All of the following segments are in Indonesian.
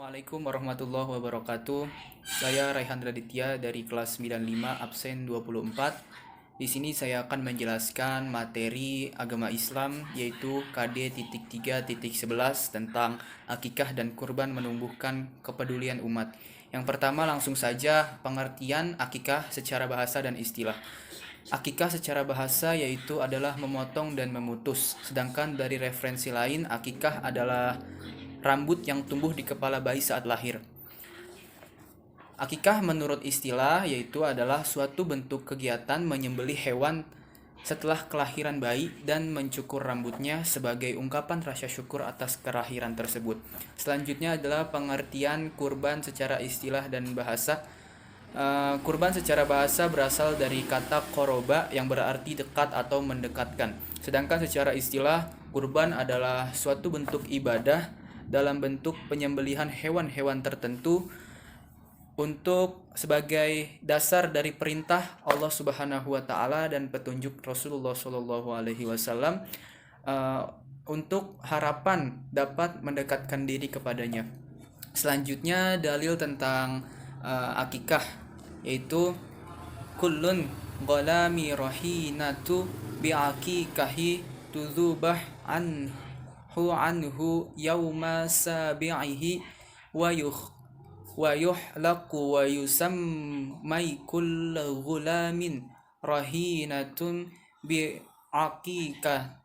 Assalamualaikum warahmatullahi wabarakatuh. Saya Raihan Raditya dari kelas 95 absen 24. Di sini saya akan menjelaskan materi agama Islam yaitu KD.3.11 tentang akikah dan kurban menumbuhkan kepedulian umat. Yang pertama langsung saja pengertian akikah secara bahasa dan istilah. Akikah secara bahasa yaitu adalah memotong dan memutus. Sedangkan dari referensi lain, akikah adalah rambut yang tumbuh di kepala bayi saat lahir. Akikah menurut istilah yaitu adalah suatu bentuk kegiatan menyembelih hewan setelah kelahiran bayi dan mencukur rambutnya sebagai ungkapan rasa syukur atas kelahiran tersebut. Selanjutnya adalah pengertian kurban secara istilah dan bahasa. Kurban secara bahasa berasal dari kata koroba yang berarti dekat atau mendekatkan. Sedangkan secara istilah, kurban adalah suatu bentuk ibadah dalam bentuk penyembelihan hewan-hewan tertentu untuk sebagai dasar dari perintah Allah Subhanahu wa taala dan petunjuk Rasulullah Shallallahu alaihi wasallam untuk harapan dapat mendekatkan diri kepadanya. Selanjutnya dalil tentang akikah yaitu kullun ghalami rahinatu bi'akikahi tudzubah anhu yauma sabi'ihi wa yuhlaqu wa yusammai kullu ghulamin rahinatun bi'akikah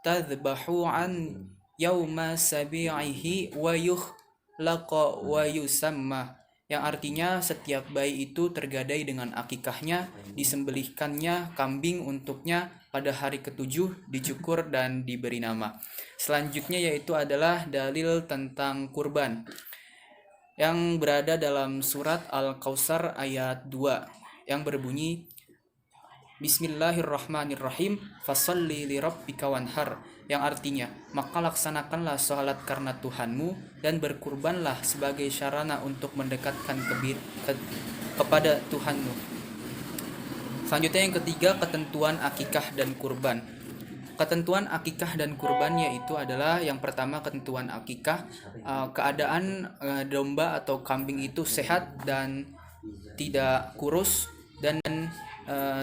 tadhbahu an yauma sabi'ihi wa yuhlaqu wa yusamma, yang artinya setiap bayi itu tergadai dengan akikahnya, disembelihkannya kambing untuknya pada hari ketujuh, dicukur dan diberi nama. Selanjutnya yaitu adalah dalil tentang kurban yang berada dalam surat Al-Kautsar ayat 2 yang berbunyi Bismillahirrahmanirrahim fasalli lirabbika wanhar, yang artinya maka laksanakanlah sholat karena Tuhanmu dan berkurbanlah sebagai sarana untuk mendekatkan kepada Tuhanmu. Selanjutnya yang ketiga, ketentuan akikah dan kurban. Ketentuan akikah dan kurban yaitu adalah yang pertama ketentuan akikah, keadaan domba atau kambing itu sehat dan tidak kurus dan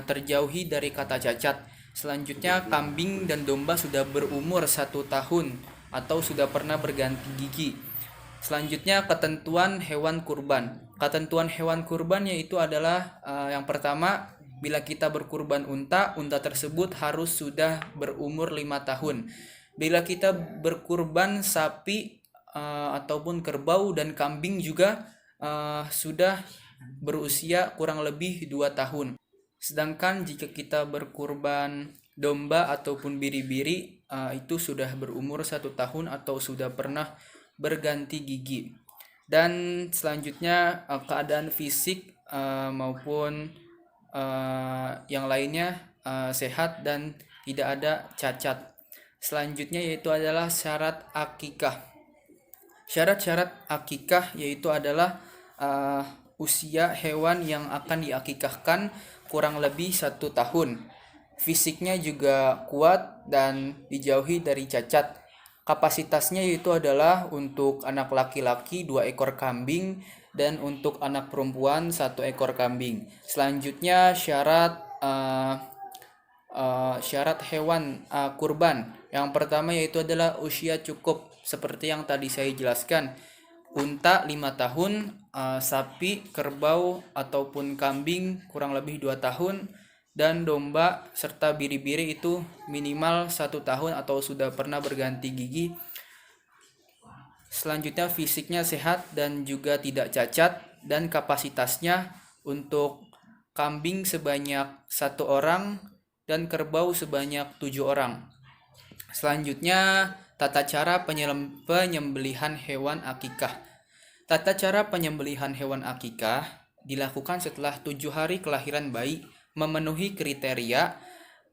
terjauhi dari kata cacat. Selanjutnya kambing dan domba sudah berumur 1 tahun atau sudah pernah berganti gigi. Selanjutnya ketentuan hewan kurban. Ketentuan hewan kurban yaitu adalah yang pertama, bila kita berkurban unta tersebut harus sudah berumur 5 tahun. Bila kita berkurban sapi ataupun kerbau dan kambing juga sudah berusia kurang lebih 2 tahun. Sedangkan jika kita berkurban domba ataupun biri-biri itu sudah berumur 1 tahun atau sudah pernah berganti gigi. Dan selanjutnya keadaan fisik maupun yang lainnya sehat dan tidak ada cacat. Selanjutnya yaitu adalah syarat akikah. Syarat-syarat akikah yaitu adalah usia hewan yang akan diakikahkan kurang lebih 1 tahun. Fisiknya juga kuat dan dijauhi dari cacat. Kapasitasnya yaitu adalah untuk anak laki-laki 2 ekor kambing dan untuk anak perempuan 1 ekor kambing. Selanjutnya syarat hewan kurban. Yang pertama yaitu adalah usia cukup seperti yang tadi saya jelaskan. Unta 5 tahun, sapi, kerbau ataupun kambing kurang lebih 2 tahun, dan domba serta biri-biri itu minimal 1 tahun atau sudah pernah berganti gigi. Selanjutnya fisiknya sehat dan juga tidak cacat, dan kapasitasnya untuk kambing sebanyak 1 orang dan kerbau sebanyak 7 orang. Selanjutnya tata cara penyembelihan hewan akikah. Tata cara penyembelihan hewan akikah dilakukan setelah 7 hari kelahiran bayi, memenuhi kriteria,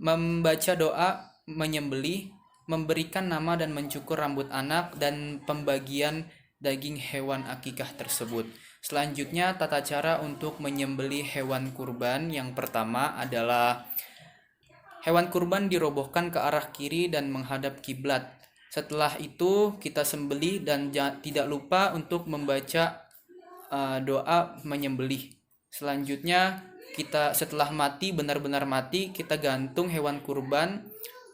membaca doa menyembelih, memberikan nama dan mencukur rambut anak, dan pembagian daging hewan akikah tersebut. Selanjutnya tata cara untuk menyembelih hewan kurban. Yang pertama adalah hewan kurban dirobohkan ke arah kiri dan menghadap kiblat. Setelah itu kita sembelih dan tidak lupa untuk membaca doa menyembelih. Selanjutnya kita setelah mati, benar-benar mati, kita gantung hewan kurban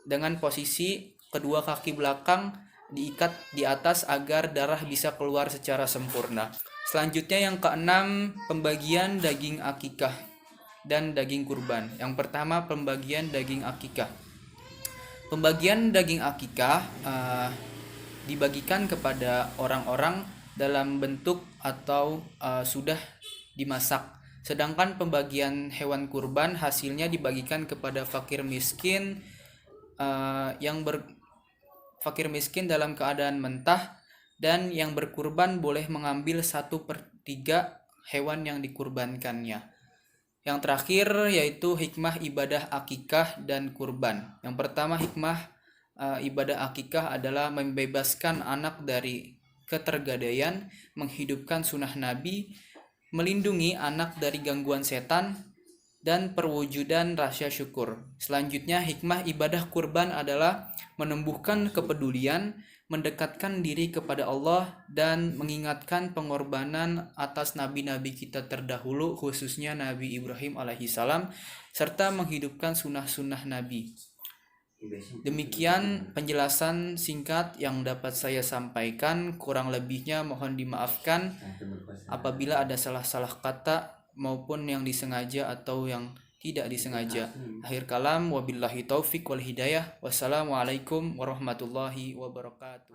dengan posisi kedua kaki belakang diikat di atas agar darah bisa keluar secara sempurna. Selanjutnya yang keenam, pembagian daging akikah dan daging kurban. Yang pertama, pembagian daging akikah. Pembagian daging akikah dibagikan kepada orang-orang dalam bentuk atau sudah dimasak. Sedangkan pembagian hewan kurban hasilnya dibagikan kepada fakir miskin fakir miskin dalam keadaan mentah, dan yang berkurban boleh mengambil 1/3 hewan yang dikurbankannya. Yang terakhir yaitu hikmah ibadah akikah dan kurban. Yang pertama, hikmah ibadah akikah adalah membebaskan anak dari ketergadaian, menghidupkan sunnah Nabi, melindungi anak dari gangguan setan, dan perwujudan rasa syukur. Selanjutnya, hikmah ibadah kurban adalah menumbuhkan kepedulian, mendekatkan diri kepada Allah, dan mengingatkan pengorbanan atas nabi-nabi kita terdahulu, khususnya Nabi Ibrahim alaihissalam, serta menghidupkan sunnah-sunnah Nabi. Demikian penjelasan singkat yang dapat saya sampaikan. Kurang lebihnya mohon dimaafkan apabila ada salah-salah kata maupun yang disengaja atau yang tidak disengaja. Akhir kalam, wabillahi taufik wal hidayah. Wassalamualaikum warahmatullahi wabarakatuh.